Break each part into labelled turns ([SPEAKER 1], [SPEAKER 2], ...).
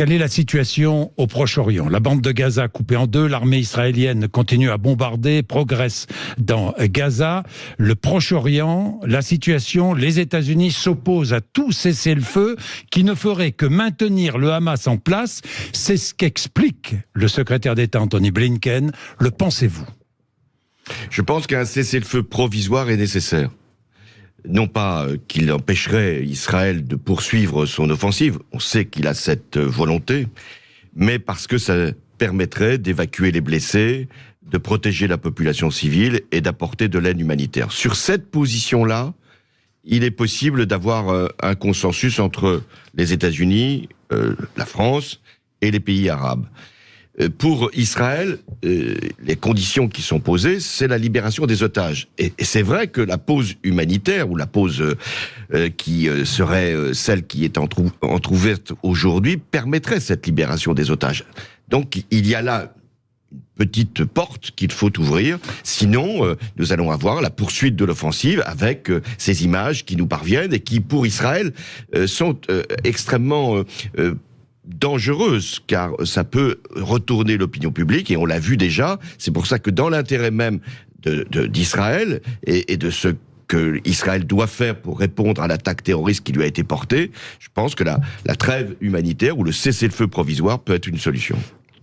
[SPEAKER 1] Quelle est la situation au Proche-Orient? La bande de Gaza coupée en deux, l'armée israélienne continue à bombarder, progresse dans Gaza. Le Proche-Orient, la situation, les États-Unis s'opposent à tout cessez-le-feu qui ne ferait que maintenir le Hamas en place. C'est ce qu'explique le secrétaire d'État Anthony Blinken. Le pensez-vous?
[SPEAKER 2] Je pense qu'un cessez-le-feu provisoire est nécessaire. Non pas qu'il empêcherait Israël de poursuivre son offensive, on sait qu'il a cette volonté, mais parce que ça permettrait d'évacuer les blessés, de protéger la population civile et d'apporter de l'aide humanitaire. Sur cette position-là, il est possible d'avoir un consensus entre les États-Unis, la France et les pays arabes. Pour Israël, les conditions qui sont posées, c'est la libération des otages. Et c'est vrai que la pause humanitaire, ou la pause qui serait celle qui est entrouverte aujourd'hui, permettrait cette libération des otages. Donc il y a là une petite porte qu'il faut ouvrir, sinon nous allons avoir la poursuite de l'offensive avec ces images qui nous parviennent et qui, pour Israël, sont extrêmement dangereuse, car ça peut retourner l'opinion publique, et on l'a vu déjà. C'est pour ça que dans l'intérêt même d'Israël, et de ce que Israël doit faire pour répondre à l'attaque terroriste qui lui a été portée, je pense que la trêve humanitaire ou le cessez-le-feu provisoire peut être une solution.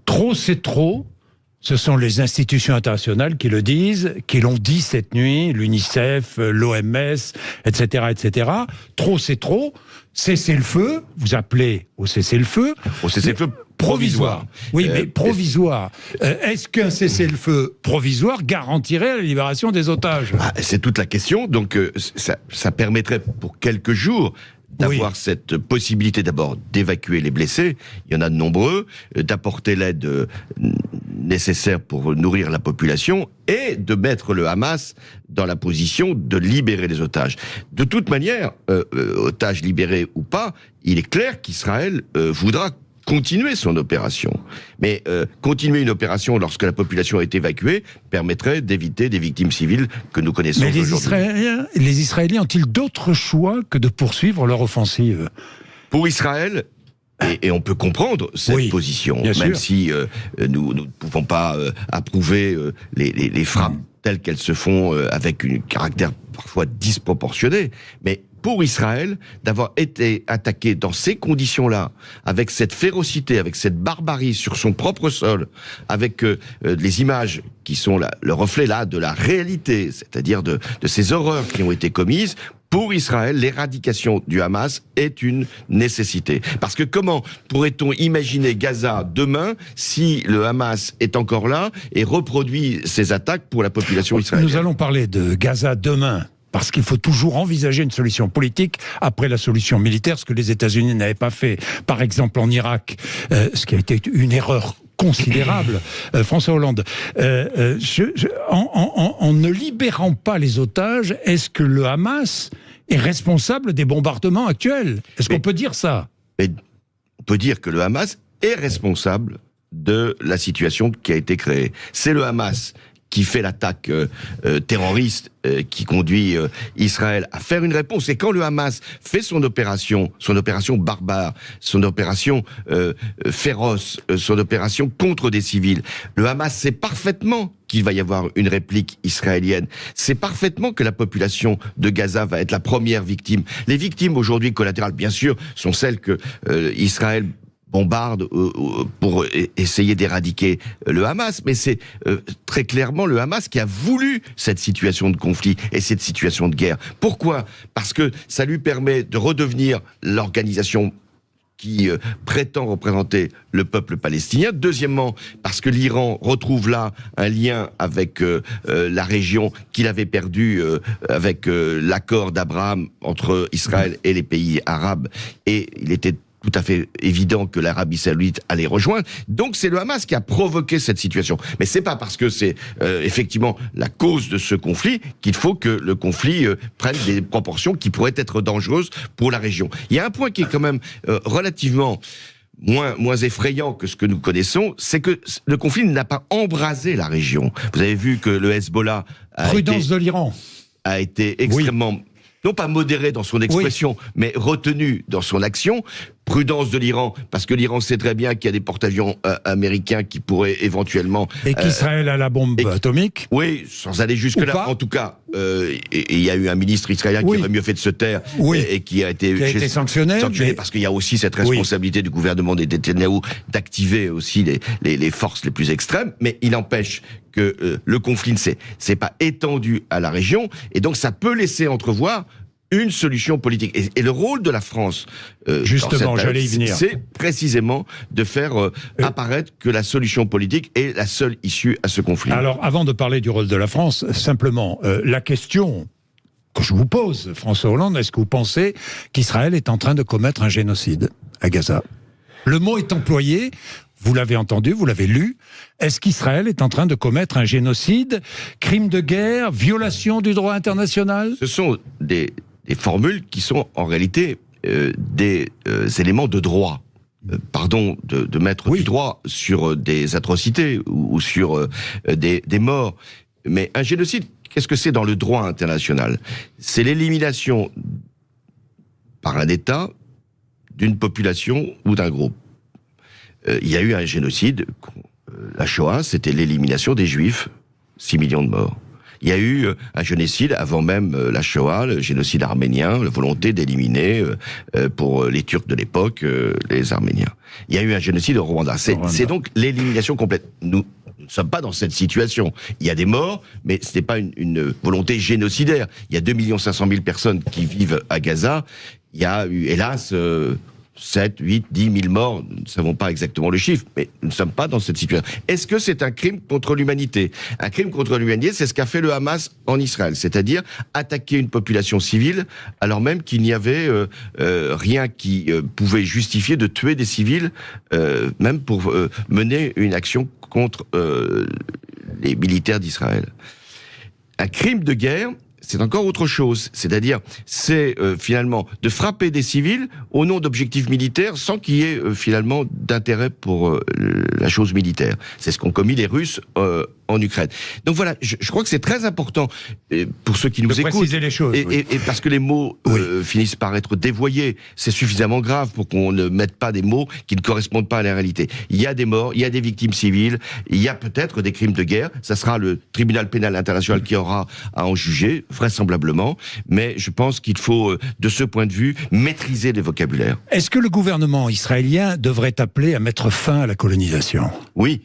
[SPEAKER 1] Trop, c'est trop. Ce sont les institutions internationales qui le disent, qui l'ont dit cette nuit, l'UNICEF, l'OMS, etc., etc. Trop, c'est trop. Cessez-le-feu, vous appelez au cessez-le-feu.
[SPEAKER 2] Au cessez-le-feu provisoire.
[SPEAKER 1] Oui, mais provisoire. Est-ce qu'un cessez-le-feu provisoire garantirait la libération des otages?
[SPEAKER 2] C'est toute la question. Donc, ça permettrait pour quelques jours d'avoir cette possibilité d'abord d'évacuer les blessés, il y en a de nombreux, d'apporter l'aide nécessaire pour nourrir la population et de mettre le Hamas dans la position de libérer les otages. De toute manière, otages libérés ou pas, il est clair qu'Israël voudra continuer son opération. Mais continuer une opération lorsque la population est évacuée permettrait d'éviter des victimes civiles que nous connaissons aujourd'hui.
[SPEAKER 1] Mais les Israéliens ont-ils d'autres choix que de poursuivre leur offensive?
[SPEAKER 2] Pour Israël, et on peut comprendre cette position, même si nous ne pouvons pas approuver les frappes telles qu'elles se font avec un caractère parfois disproportionné, mais pour Israël, d'avoir été attaqué dans ces conditions-là, avec cette férocité, avec cette barbarie sur son propre sol, avec les images qui sont le reflet là de la réalité, c'est-à-dire de ces horreurs qui ont été commises, pour Israël, l'éradication du Hamas est une nécessité. Parce que comment pourrait-on imaginer Gaza demain si le Hamas est encore là et reproduit ses attaques pour la population israélienne?
[SPEAKER 1] Nous allons parler de Gaza demain. Parce qu'il faut toujours envisager une solution politique après la solution militaire, ce que les États-Unis n'avaient pas fait. Par exemple, en Irak, ce qui a été une erreur considérable, François Hollande. En ne libérant pas les otages, est-ce que le Hamas est responsable des bombardements actuels? Est-ce qu'on peut dire ça?
[SPEAKER 2] On peut dire que le Hamas est responsable de la situation qui a été créée. C'est le Hamas qui fait l'attaque terroriste, qui conduit Israël à faire une réponse. Et quand le Hamas fait son opération barbare, son opération féroce, son opération contre des civils, le Hamas sait parfaitement qu'il va y avoir une réplique israélienne. C'est parfaitement que la population de Gaza va être la première victime. Les victimes aujourd'hui collatérales, bien sûr, sont celles que Israël bombarde pour essayer d'éradiquer le Hamas, mais c'est très clairement le Hamas qui a voulu cette situation de conflit et cette situation de guerre. Pourquoi? Parce que ça lui permet de redevenir l'organisation qui prétend représenter le peuple palestinien. Deuxièmement, parce que l'Iran retrouve là un lien avec la région qu'il avait perdue avec l'accord d'Abraham entre Israël et les pays arabes, et il était tout à fait évident que l'Arabie Saoudite allait rejoindre. Donc c'est le Hamas qui a provoqué cette situation. Mais c'est pas parce que c'est effectivement la cause de ce conflit qu'il faut que le conflit prenne des proportions qui pourraient être dangereuses pour la région. Il y a un point qui est quand même relativement moins effrayant que ce que nous connaissons, c'est que le conflit n'a pas embrasé la région. Vous avez vu que le Hezbollah
[SPEAKER 1] de l'Iran
[SPEAKER 2] a été extrêmement non pas modéré dans son expression, mais retenu dans son action, prudence de l'Iran, parce que l'Iran sait très bien qu'il y a des porte-avions américains qui pourraient éventuellement...
[SPEAKER 1] Et qu'Israël a la bombe atomique.
[SPEAKER 2] Oui, sans aller jusque-là. En tout cas, il y a eu un ministre israélien qui aurait mieux fait de se taire et qui a été
[SPEAKER 1] sanctionné.
[SPEAKER 2] Parce qu'il y a aussi cette responsabilité du gouvernement des Netanyahou d'activer aussi les forces les plus extrêmes, mais il empêche que le conflit ne s'est pas étendu à la région, et donc ça peut laisser entrevoir une solution politique. Et le rôle de la France,
[SPEAKER 1] justement, j'allais y venir,
[SPEAKER 2] c'est précisément de faire apparaître que la solution politique est la seule issue à ce conflit.
[SPEAKER 1] Alors, avant de parler du rôle de la France, simplement, la question que je vous pose, François Hollande, est-ce que vous pensez qu'Israël est en train de commettre un génocide à Gaza? Le mot est employé, vous l'avez entendu, vous l'avez lu. Est-ce qu'Israël est en train de commettre un génocide, crime de guerre, violation du droit international?
[SPEAKER 2] Ce sont des formules qui sont en réalité des éléments de droit. Pardon de mettre du droit sur des atrocités ou sur des morts. Mais un génocide, qu'est-ce que c'est dans le droit international? C'est l'élimination par un État d'une population ou d'un groupe. Il y a eu un génocide, la Shoah, c'était l'élimination des Juifs, 6 millions de morts. Il y a eu un génocide avant même la Shoah, le génocide arménien, la volonté d'éliminer pour les Turcs de l'époque les Arméniens. Il y a eu un génocide au Rwanda. C'est donc l'élimination complète. Nous ne sommes pas dans cette situation. Il y a des morts, mais ce n'est pas une volonté génocidaire. Il y a 2 500 000 personnes qui vivent à Gaza. Il y a eu, hélas, 7, 8, 10 000 morts, nous ne savons pas exactement le chiffre, mais nous ne sommes pas dans cette situation. Est-ce que c'est un crime contre l'humanité? Un crime contre l'humanité, c'est ce qu'a fait le Hamas en Israël, c'est-à-dire attaquer une population civile, alors même qu'il n'y avait rien qui pouvait justifier de tuer des civils, même pour mener une action contre les militaires d'Israël. Un crime de guerre, c'est encore autre chose. C'est-à-dire, c'est finalement de frapper des civils au nom d'objectifs militaires sans qu'il y ait finalement d'intérêt pour la chose militaire. C'est ce qu'ont commis les Russes en Ukraine. Donc voilà, je crois que c'est très important pour ceux qui nous écoutent.
[SPEAKER 1] Préciser les choses.
[SPEAKER 2] Et parce que les mots finissent par être dévoyés. C'est suffisamment grave pour qu'on ne mette pas des mots qui ne correspondent pas à la réalité. Il y a des morts, il y a des victimes civiles, il y a peut-être des crimes de guerre. Ça sera le tribunal pénal international qui aura à en juger, vraisemblablement. Mais je pense qu'il faut, de ce point de vue, maîtriser les vocabulaires.
[SPEAKER 1] Est-ce que le gouvernement israélien devrait appeler à mettre fin à la colonisation?
[SPEAKER 2] Oui.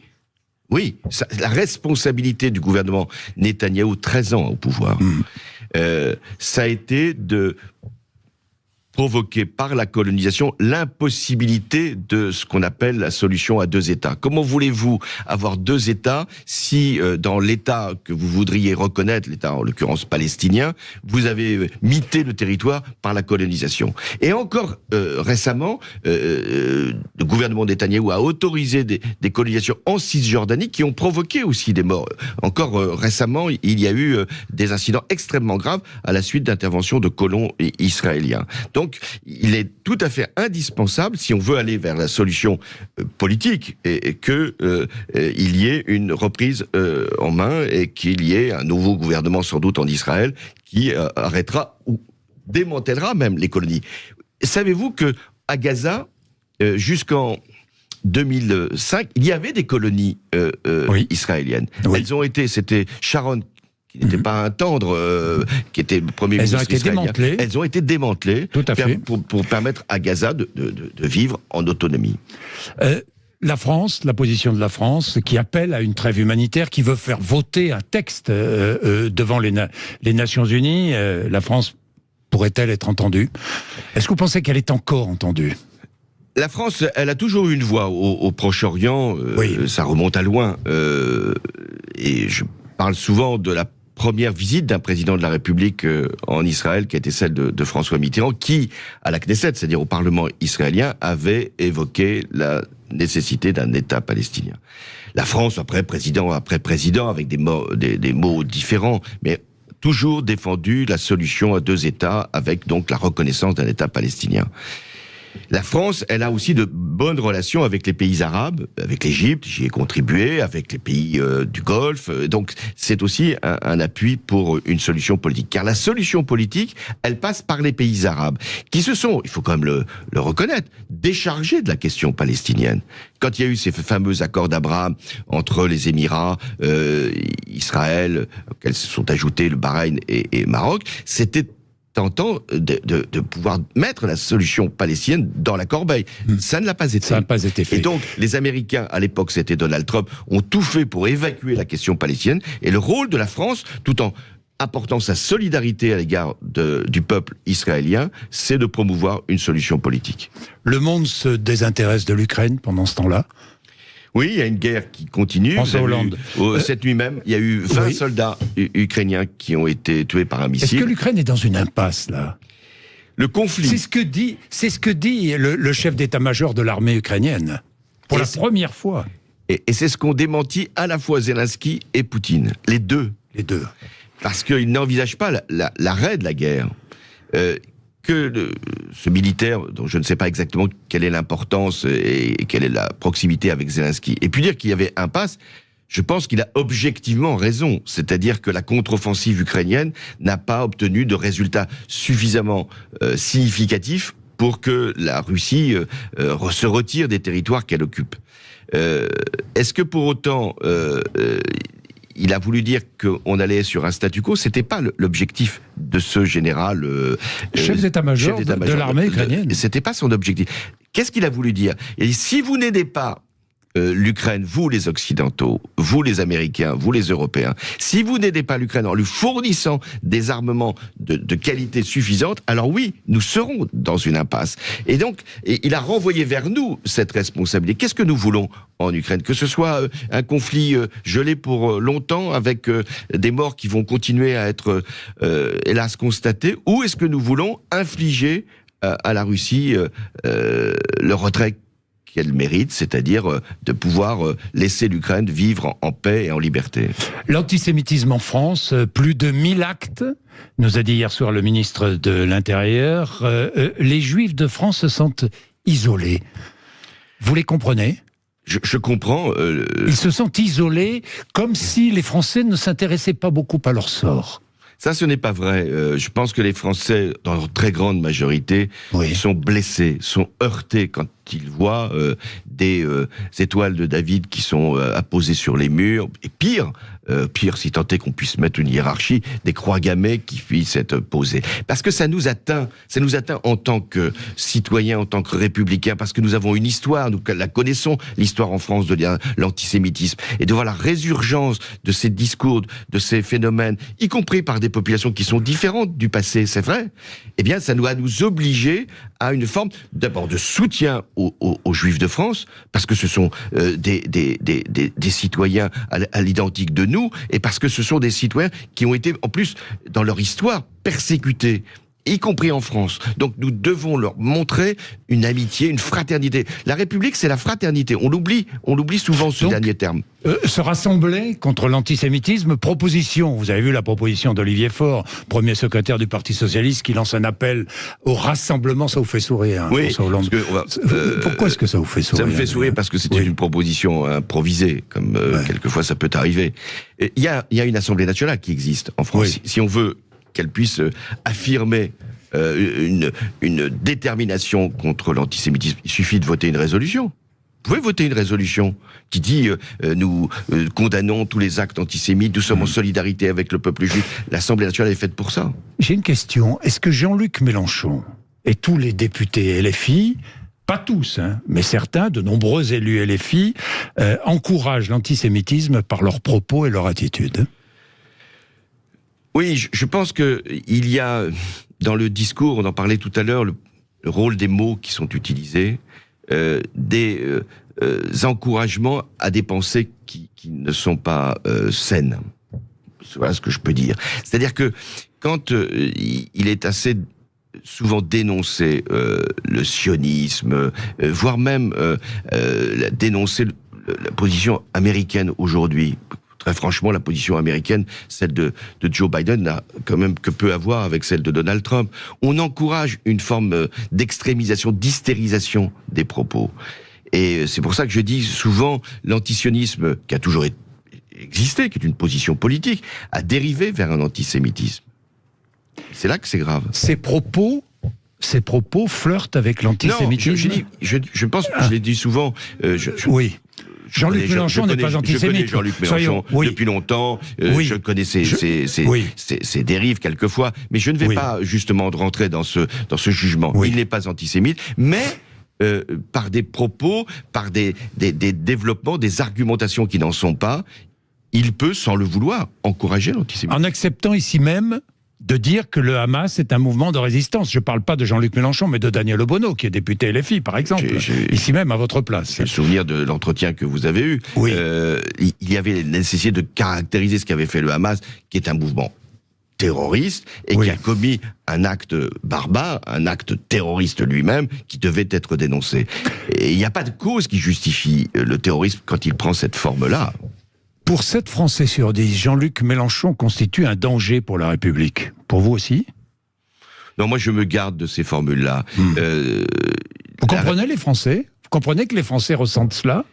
[SPEAKER 2] Oui, la responsabilité du gouvernement Netanyahou, 13 ans au pouvoir, ça a été de provoquer par la colonisation l'impossibilité de ce qu'on appelle la solution à 2 États. Comment voulez-vous avoir 2 États si dans l'État que vous voudriez reconnaître, l'État en l'occurrence palestinien, vous avez mité le territoire par la colonisation? Et encore récemment, le gouvernement Netanyahou a autorisé des colonisations en Cisjordanie qui ont provoqué aussi des morts. Encore récemment, il y a eu des incidents extrêmement graves à la suite d'interventions de colons israéliens. Donc, il est tout à fait indispensable, si on veut aller vers la solution politique, et que il y ait une reprise en main et qu'il y ait un nouveau gouvernement sans doute en Israël qui arrêtera ou démantèlera même les colonies. Savez-vous que à Gaza, jusqu'en 2005, il y avait des colonies israéliennes. Oui. Elles ont été, c'était Sharon, qui n'était pas un tendre, qui était le premier ministre israélien. Elles ont été démantelées pour permettre à Gaza de vivre en autonomie.
[SPEAKER 1] La France, la position de la France, qui appelle à une trêve humanitaire, qui veut faire voter un texte devant les Nations Unies, la France pourrait-elle être entendue? Est-ce que vous pensez qu'elle est encore entendue?
[SPEAKER 2] La France, elle a toujours eu une voix au Proche-Orient, ça remonte à loin, et je parle souvent de la première visite d'un président de la République en Israël, qui a été celle de François Mitterrand, qui, à la Knesset, c'est-à-dire au Parlement israélien, avait évoqué la nécessité d'un État palestinien. La France, après président, avec des mots différents, mais toujours défendu la solution à 2 États, avec donc la reconnaissance d'un État palestinien. La France, elle a aussi de bonnes relations avec les pays arabes, avec l'Égypte, j'y ai contribué, avec les pays du Golfe. Donc, c'est aussi un appui pour une solution politique. Car la solution politique, elle passe par les pays arabes, qui se sont, il faut quand même le reconnaître, déchargés de la question palestinienne. Quand il y a eu ces fameux accords d'Abraham entre les Émirats, Israël, auxquels se sont ajoutés le Bahreïn et Maroc, c'était tentant de pouvoir mettre la solution palestinienne dans la corbeille. Ça ne l'a pas été.
[SPEAKER 1] Ça n'a pas été fait.
[SPEAKER 2] Et donc, les Américains, à l'époque, c'était Donald Trump, ont tout fait pour évacuer la question palestinienne. Et le rôle de la France, tout en apportant sa solidarité à l'égard du peuple israélien, c'est de promouvoir une solution politique.
[SPEAKER 1] Le monde se désintéresse de l'Ukraine pendant ce temps-là.
[SPEAKER 2] Oui, il y a une guerre qui continue.
[SPEAKER 1] François Hollande.
[SPEAKER 2] Cette nuit même, il y a eu 20 soldats ukrainiens qui ont été tués par un missile.
[SPEAKER 1] Est-ce que l'Ukraine est dans une impasse, là ?
[SPEAKER 2] Le conflit...
[SPEAKER 1] C'est ce que dit le chef d'état-major de l'armée ukrainienne, pour la première fois.
[SPEAKER 2] Et c'est ce qu'ont démenti à la fois Zelensky et Poutine. Les deux.
[SPEAKER 1] Les deux.
[SPEAKER 2] Parce qu'ils n'envisagent pas l'arrêt de la guerre. Ce militaire, dont je ne sais pas exactement quelle est l'importance et quelle est la proximité avec Zelensky, et puis dire qu'il y avait impasse, je pense qu'il a objectivement raison. C'est-à-dire que la contre-offensive ukrainienne n'a pas obtenu de résultats suffisamment significatifs pour que la Russie se retire des territoires qu'elle occupe. Est-ce que pour autant... il a voulu dire qu'on allait sur un statu quo, c'était pas l'objectif de ce général...
[SPEAKER 1] chef d'état-major de l'armée ukrainienne.
[SPEAKER 2] C'était pas son objectif. Qu'est-ce qu'il a voulu dire ? Il a dit, si vous n'aidez pas l'Ukraine, vous les Occidentaux, vous les Américains, vous les Européens, si vous n'aidez pas l'Ukraine en lui fournissant des armements de qualité suffisante, alors oui, nous serons dans une impasse. Et donc, il a renvoyé vers nous cette responsabilité. Qu'est-ce que nous voulons en Ukraine ? Que ce soit un conflit gelé pour longtemps, avec des morts qui vont continuer à être, hélas, constatés, ou est-ce que nous voulons infliger à la Russie le retrait qu'elle mérite, c'est-à-dire de pouvoir laisser l'Ukraine vivre en paix et en liberté.
[SPEAKER 1] L'antisémitisme en France, plus de 1000 actes, nous a dit hier soir le ministre de l'Intérieur. Les Juifs de France se sentent isolés. Vous les comprenez ?
[SPEAKER 2] Je comprends.
[SPEAKER 1] Ils se sentent isolés, comme si les Français ne s'intéressaient pas beaucoup à leur sort.
[SPEAKER 2] Ça, ce n'est pas vrai. Je pense que les Français, dans leur très grande majorité, sont blessés, sont heurtés quand ils voient des étoiles de David qui sont apposées sur les murs. Et pire si tant est qu'on puisse mettre une hiérarchie, des croix gammées qui puissent être posées. Parce que ça nous atteint en tant que citoyens, en tant que républicains, parce que nous avons une histoire, nous la connaissons, l'histoire en France de l'antisémitisme, et de voir la résurgence de ces discours, de ces phénomènes, y compris par des populations qui sont différentes du passé, c'est vrai, eh bien ça doit nous obliger à une forme d'abord de soutien aux Juifs de France, parce que ce sont des citoyens à l'identique de nous, et parce que ce sont des citoyens qui ont été, en plus, dans leur histoire, persécutés, y compris en France. Donc nous devons leur montrer une amitié, une fraternité. La République, c'est la fraternité. On l'oublie souvent, ce dernier terme.
[SPEAKER 1] Se rassembler contre l'antisémitisme, proposition. Vous avez vu la proposition d'Olivier Faure, premier secrétaire du Parti Socialiste, qui lance un appel au rassemblement. Ça vous fait sourire, hein,
[SPEAKER 2] oui,
[SPEAKER 1] François Hollande.
[SPEAKER 2] Pourquoi
[SPEAKER 1] est-ce que ça vous fait sourire ?
[SPEAKER 2] Ça me fait sourire parce que c'est une proposition improvisée, comme quelquefois ça peut arriver. Il y a une Assemblée nationale qui existe en France. Si on veut qu'elle puisse affirmer une détermination contre l'antisémitisme, il suffit de voter une résolution. Vous pouvez voter une résolution qui dit nous condamnons tous les actes antisémites, nous sommes en solidarité avec le peuple juif. L'Assemblée nationale est faite pour ça.
[SPEAKER 1] J'ai une question. Est-ce que Jean-Luc Mélenchon et tous les députés LFI, pas tous, hein, mais certains, de nombreux élus LFI, encouragent l'antisémitisme par leurs propos et leur attitude ?
[SPEAKER 2] Oui, je pense que il y a dans le discours, on en parlait tout à l'heure, le rôle des mots qui sont utilisés, des encouragements à des pensées qui ne sont pas saines. Voilà ce que je peux dire. C'est-à-dire que quand il est assez souvent dénoncé le sionisme, voire même dénoncer la position américaine aujourd'hui, Très franchement, la position américaine, celle de Joe Biden, n'a quand même que peu à voir avec celle de Donald Trump. On encourage une forme d'extrémisation, d'hystérisation des propos. Et c'est pour ça que je dis souvent, l'antisionisme, qui a toujours existé, qui est une position politique, a dérivé vers un antisémitisme. C'est là que c'est grave.
[SPEAKER 1] Ces propos flirtent avec l'antisémitisme.
[SPEAKER 2] Non, je pense que je l'ai dit souvent.
[SPEAKER 1] Oui. Jean-Luc Mélenchon n'est pas antisémite.
[SPEAKER 2] Je connais Jean-Luc Mélenchon depuis longtemps. Je connais ses dérives quelquefois, mais je ne vais pas justement rentrer dans ce jugement. Il n'est pas antisémite, mais par des propos, par des développements, des argumentations qui n'en sont pas, il peut, sans le vouloir, encourager l'antisémitisme.
[SPEAKER 1] En acceptant ici même de dire que le Hamas est un mouvement de résistance. Je ne parle pas de Jean-Luc Mélenchon, mais de Daniel Obono, qui est député LFI, par exemple, ici même, à votre place.
[SPEAKER 2] J'ai le souvenir de l'entretien que vous avez eu.
[SPEAKER 1] Oui.
[SPEAKER 2] Il y avait la nécessité de caractériser ce qu'avait fait le Hamas, qui est un mouvement terroriste, et qui a commis un acte barbare, un acte terroriste lui-même, qui devait être dénoncé. Et il n'y a pas de cause qui justifie le terrorisme quand il prend cette forme-là.
[SPEAKER 1] Pour 7 Français sur 10, Jean-Luc Mélenchon constitue un danger pour la République. Pour vous aussi ?
[SPEAKER 2] Non, moi je me garde de ces formules-là.
[SPEAKER 1] Vous comprenez les Français ? Vous comprenez que les Français ressentent cela ?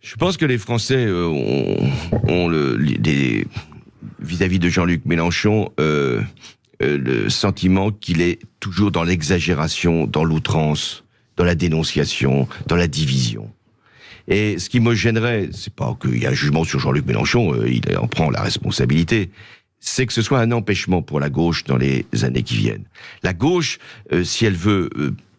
[SPEAKER 2] Je pense que les Français ont vis-à-vis de Jean-Luc Mélenchon le sentiment qu'il est toujours dans l'exagération, dans l'outrance, dans la dénonciation, dans la division. Et ce qui me gênerait, c'est pas qu'il y a un jugement sur Jean-Luc Mélenchon, il en prend la responsabilité, c'est que ce soit un empêchement pour la gauche dans les années qui viennent. La gauche, si elle veut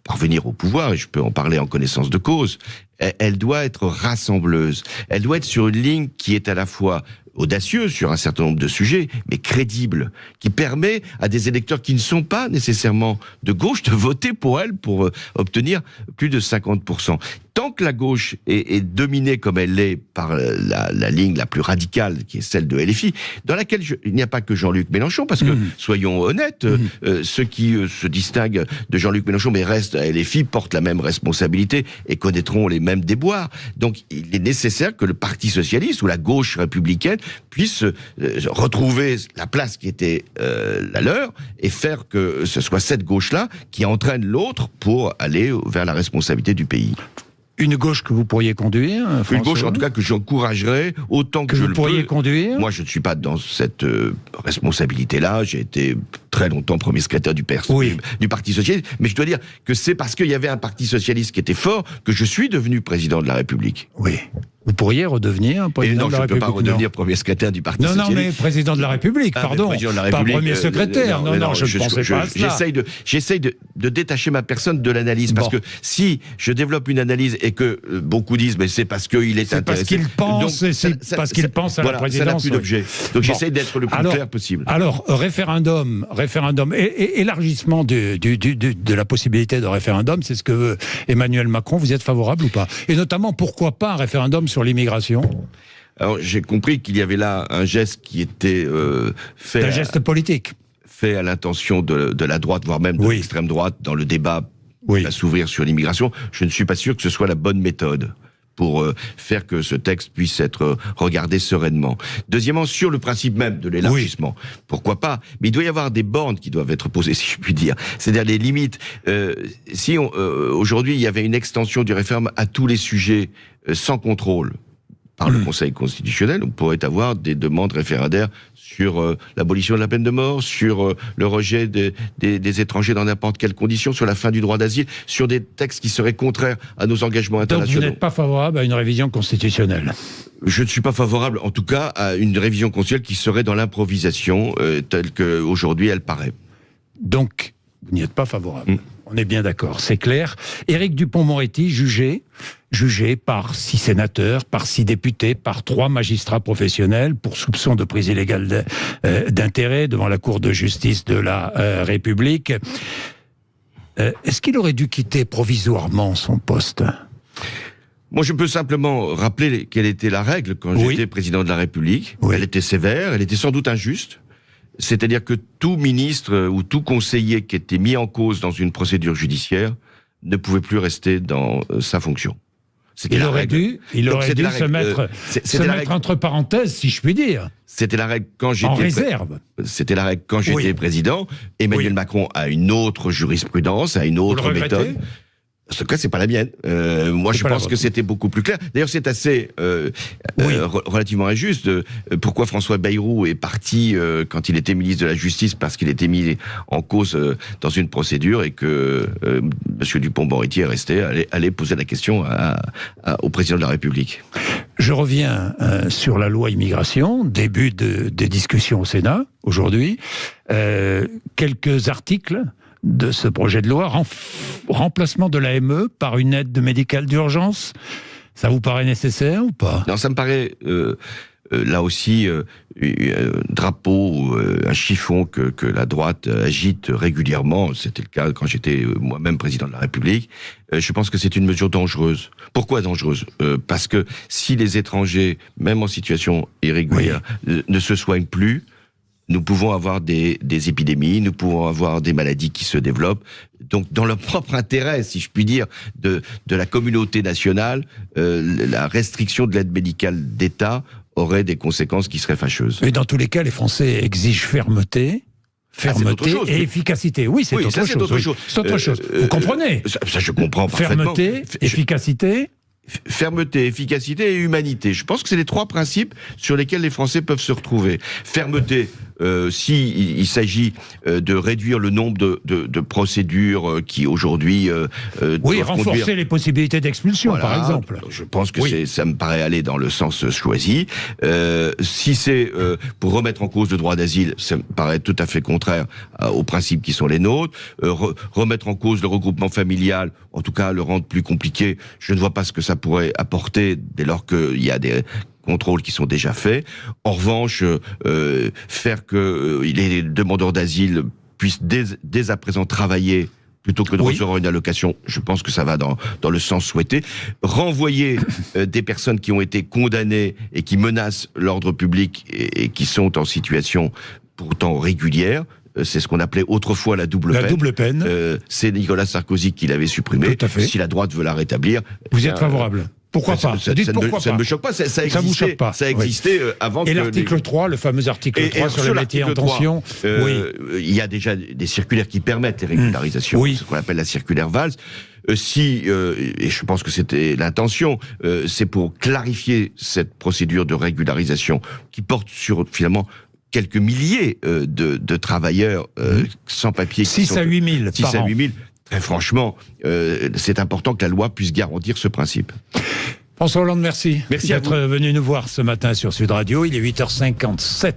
[SPEAKER 2] parvenir au pouvoir, et je peux en parler en connaissance de cause, elle doit être rassembleuse. Elle doit être sur une ligne qui est à la fois audacieuse sur un certain nombre de sujets, mais crédible, qui permet à des électeurs qui ne sont pas nécessairement de gauche de voter pour elle pour obtenir plus de 50%. Tant que la gauche est dominée comme elle l'est par la ligne la plus radicale, qui est celle de LFI, dans laquelle il n'y a pas que Jean-Luc Mélenchon, parce que, soyons honnêtes, ceux qui se distinguent de Jean-Luc Mélenchon, mais restent à LFI, portent la même responsabilité et connaîtront les mêmes déboires. Donc, il est nécessaire que le Parti socialiste ou la gauche républicaine puisse retrouver la place qui était la leur et faire que ce soit cette gauche-là qui entraîne l'autre pour aller vers la responsabilité du pays.
[SPEAKER 1] Une gauche que vous pourriez conduire, François ?
[SPEAKER 2] Une gauche, en tout cas, que j'encouragerais autant que je le peux.
[SPEAKER 1] Vous pourriez conduire ?
[SPEAKER 2] Moi, je ne suis pas dans cette responsabilité-là. J'ai été très longtemps premier secrétaire du Parti socialiste. Mais je dois dire que c'est parce qu'il y avait un Parti socialiste qui était fort que je suis devenu président de la République.
[SPEAKER 1] Oui. Vous pourriez redevenir président de la République ?
[SPEAKER 2] Non, je ne peux pas redevenir premier secrétaire du Parti socialiste.
[SPEAKER 1] Non, mais président de la République, pardon.
[SPEAKER 2] Président de la République,
[SPEAKER 1] pas premier secrétaire. Non, je ne pensais pas à cela.
[SPEAKER 2] J'essaye de détacher ma personne de l'analyse. Parce que si je développe une analyse et que beaucoup disent, mais c'est parce qu'il est intéressé.
[SPEAKER 1] C'est parce qu'il pense à la présidence.
[SPEAKER 2] Ça n'a plus d'objet. Donc j'essaye d'être le plus clair possible.
[SPEAKER 1] Alors, référendum, et élargissement de la possibilité de référendum, c'est ce que veut Emmanuel Macron. Vous y êtes favorable ou pas ? Et notamment, pourquoi pas un référendum sur l'immigration ?
[SPEAKER 2] Alors, j'ai compris qu'il y avait là un geste qui était fait...
[SPEAKER 1] Un geste politique.
[SPEAKER 2] Fait à l'intention de la droite, voire même de l'extrême droite, dans le débat qui va s'ouvrir sur l'immigration. Je ne suis pas sûr que ce soit la bonne méthode pour faire que ce texte puisse être regardé sereinement. Deuxièmement, sur le principe même de l'élargissement, pourquoi pas ? Mais il doit y avoir des bornes qui doivent être posées, si je puis dire. C'est-à-dire des limites. Si aujourd'hui, il y avait une extension du référendum à tous les sujets sans contrôle par le Conseil constitutionnel, on pourrait avoir des demandes référendaires sur l'abolition de la peine de mort, sur le rejet des étrangers dans n'importe quelle condition, sur la fin du droit d'asile, sur des textes qui seraient contraires à nos engagements internationaux.
[SPEAKER 1] Donc vous n'êtes pas favorable à une révision constitutionnelle ?
[SPEAKER 2] Je ne suis pas favorable, en tout cas, à une révision constitutionnelle qui serait dans l'improvisation, telle qu'aujourd'hui elle paraît. Donc, vous n'y êtes pas favorable. On est bien d'accord, c'est clair. Éric Dupond-Moretti, jugé par 6 sénateurs, par 6 députés, par 3 magistrats professionnels pour soupçon de prise illégale d'intérêt devant la Cour de justice de la République. Est-ce qu'il aurait dû quitter provisoirement son poste ? Moi, je peux simplement rappeler quelle était la règle quand j'étais président de la République. Elle était sévère, elle était sans doute injuste. C'est-à-dire que tout ministre ou tout conseiller qui était mis en cause dans une procédure judiciaire ne pouvait plus rester dans sa fonction. C'était la règle.
[SPEAKER 1] Il aurait dû se mettre
[SPEAKER 2] règle
[SPEAKER 1] entre parenthèses, si je puis dire.
[SPEAKER 2] C'était la règle quand j'étais
[SPEAKER 1] en réserve.
[SPEAKER 2] C'était la règle quand j'étais président. Emmanuel Macron a une autre jurisprudence, a une autre méthode. En tout cas, c'est pas la mienne. Moi, je pense que c'était beaucoup plus clair. D'ailleurs, c'est assez relativement injuste. Pourquoi François Bayrou est parti quand il était ministre de la Justice, parce qu'il était mis en cause dans une procédure, et que Monsieur Dupond-Moretti est resté, allait poser la question au président de la République.
[SPEAKER 1] Je reviens sur la loi immigration, début des discussions au Sénat aujourd'hui. Quelques articles de ce projet de loi, remplacement de l'AME par une aide médicale d'urgence, ça vous paraît nécessaire ou pas?
[SPEAKER 2] Non, ça me paraît là aussi un drapeau, un chiffon que la droite agite régulièrement. C'était le cas quand j'étais moi-même président de la République. Je pense que c'est une mesure dangereuse. Pourquoi dangereuse? Parce que si les étrangers, même en situation irrégulière, ne se soignent plus, nous pouvons avoir des épidémies, nous pouvons avoir des maladies qui se développent. Donc, dans le propre intérêt, si je puis dire, de la communauté nationale, la restriction de l'aide médicale d'État aurait des conséquences qui seraient fâcheuses.
[SPEAKER 1] Et dans tous les cas, les Français exigent fermeté et efficacité. Oui, c'est autre chose. C'est autre chose. Vous comprenez?
[SPEAKER 2] Ça, je comprends parfaitement.
[SPEAKER 1] Fermeté, efficacité...
[SPEAKER 2] Fermeté, efficacité et humanité. Je pense que c'est les trois principes sur lesquels les Français peuvent se retrouver. Fermeté, il s'agit de réduire le nombre de procédures qui aujourd'hui
[SPEAKER 1] renforcer les possibilités d'expulsion, par exemple.
[SPEAKER 2] Je pense que ça me paraît aller dans le sens choisi. Si c'est pour remettre en cause le droit d'asile, ça me paraît tout à fait contraire aux principes qui sont les nôtres. Remettre en cause le regroupement familial, en tout cas le rendre plus compliqué, je ne vois pas ce que ça pourrait apporter dès lors qu'il y a des contrôles qui sont déjà faits. En revanche, faire que les demandeurs d'asile puissent dès à présent travailler plutôt que de recevoir une allocation, je pense que ça va dans le sens souhaité. Renvoyer des personnes qui ont été condamnées et qui menacent l'ordre public et qui sont en situation pourtant régulière, c'est ce qu'on appelait autrefois la double peine.
[SPEAKER 1] La double peine.
[SPEAKER 2] C'est Nicolas Sarkozy qui l'avait supprimé.
[SPEAKER 1] Tout à fait.
[SPEAKER 2] Si la droite veut la rétablir...
[SPEAKER 1] Vous êtes favorable? Pourquoi pas?
[SPEAKER 2] Ça ne me choque pas, ça existait avant que...
[SPEAKER 1] Et l'article 3, le fameux article 3 sur les métiers en tension,
[SPEAKER 2] il y a déjà des circulaires qui permettent les régularisations, ce qu'on appelle la circulaire Valls. Et je pense que c'était l'intention, c'est pour clarifier cette procédure de régularisation qui porte sur, finalement, quelques milliers de travailleurs sans papier.
[SPEAKER 1] 6 à 8 000 par an.
[SPEAKER 2] Très franchement, c'est important que la loi puisse garantir ce principe.
[SPEAKER 1] François Hollande, merci
[SPEAKER 2] d'être
[SPEAKER 1] venu nous voir ce matin sur Sud Radio. Il est 8h57.